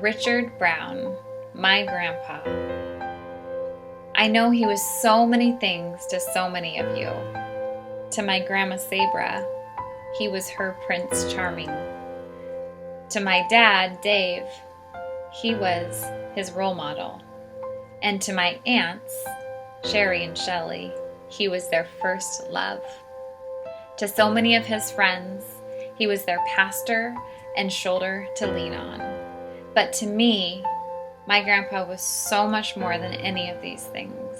Richard Brown, my grandpa. I know he was so many things to so many of you. To my grandma Sabra, he was her Prince Charming. To my dad, Dave, he was his role model. And to my aunts, Sherry and Shelley, he was their first love. To so many of his friends, he was their pastor and shoulder to lean on. But to me, my grandpa was so much more than any of these things.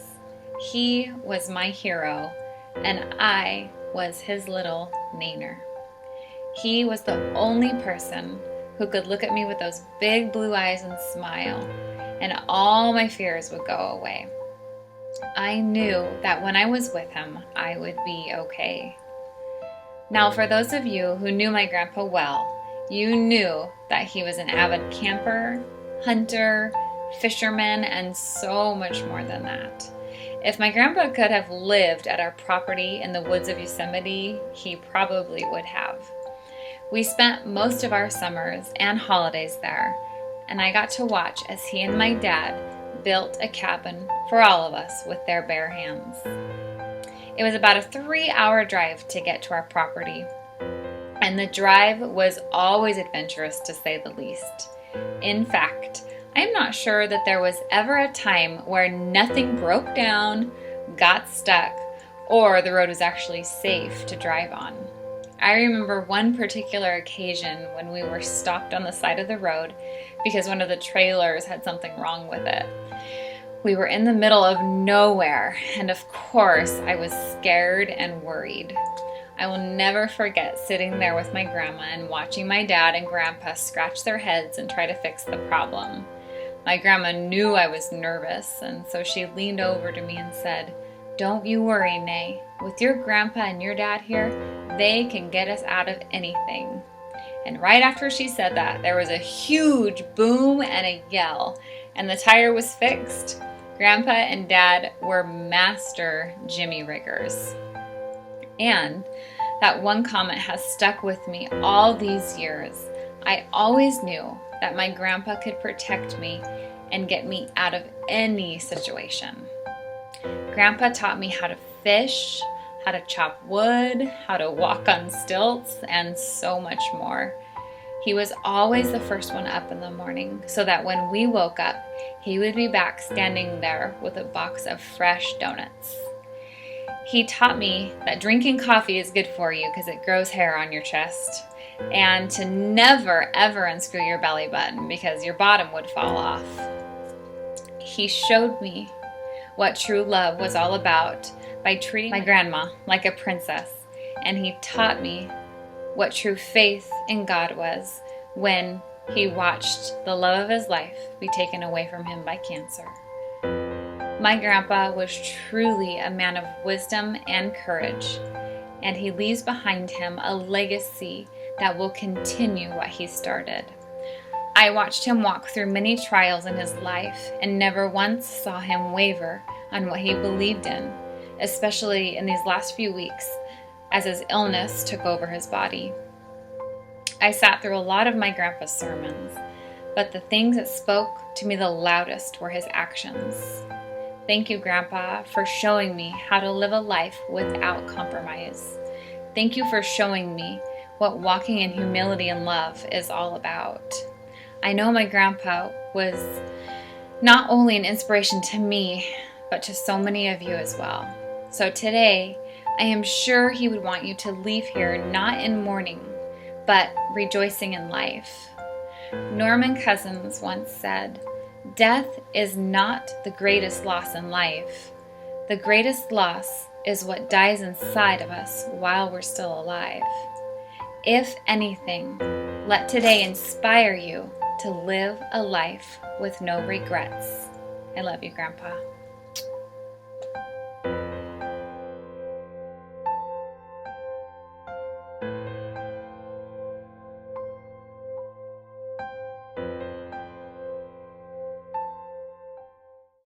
He was my hero, and I was his little naner. He was the only person who could look at me with those big blue eyes and smile, and all my fears would go away. I knew that when I was with him, I would be okay. Now, for those of you who knew my grandpa well, you knew that he was an avid camper, hunter, fisherman, and so much more than that. If my grandpa could have lived at our property in the woods of Yosemite, he probably would have. We spent most of our summers and holidays there, and I got to watch as he and my dad built a cabin for all of us with their bare hands. It was about a 3-hour drive to get to our property, and the drive was always adventurous to say the least. In fact, I'm not sure that there was ever a time where nothing broke down, got stuck, or the road was actually safe to drive on. I remember one particular occasion when we were stopped on the side of the road because one of the trailers had something wrong with it. We were in the middle of nowhere, and of course, I was scared and worried. I will never forget sitting there with my grandma and watching my dad and grandpa scratch their heads and try to fix the problem. My grandma knew I was nervous, and so she leaned over to me and said, "Don't you worry, Nay. With your grandpa and your dad here, they can get us out of anything." And right after she said that, there was a huge boom and a yell, and the tire was fixed. Grandpa and Dad were master Jimmy riggers. And that one comment has stuck with me all these years. I always knew that my grandpa could protect me and get me out of any situation. Grandpa taught me how to fish, how to chop wood, how to walk on stilts, and so much more. He was always the first one up in the morning, so that when we woke up, he would be back standing there with a box of fresh donuts. He taught me that drinking coffee is good for you because it grows hair on your chest, and to never ever unscrew your belly button because your bottom would fall off. He showed me what true love was all about by treating my grandma like a princess, and he taught me what true faith in God was when he watched the love of his life be taken away from him by cancer. My grandpa was truly a man of wisdom and courage, and he leaves behind him a legacy that will continue what he started. I watched him walk through many trials in his life and never once saw him waver on what he believed in, especially in these last few weeks as his illness took over his body. I sat through a lot of my grandpa's sermons, but the things that spoke to me the loudest were his actions. Thank you, Grandpa, for showing me how to live a life without compromise. Thank you for showing me what walking in humility and love is all about. I know my grandpa was not only an inspiration to me, but to so many of you as well. So today, I am sure he would want you to leave here not in mourning, but rejoicing in life. Norman Cousins once said, "Death is not the greatest loss in life. The greatest loss is what dies inside of us while we're still alive." If anything, let today inspire you to live a life with no regrets. I love you, Grandpa.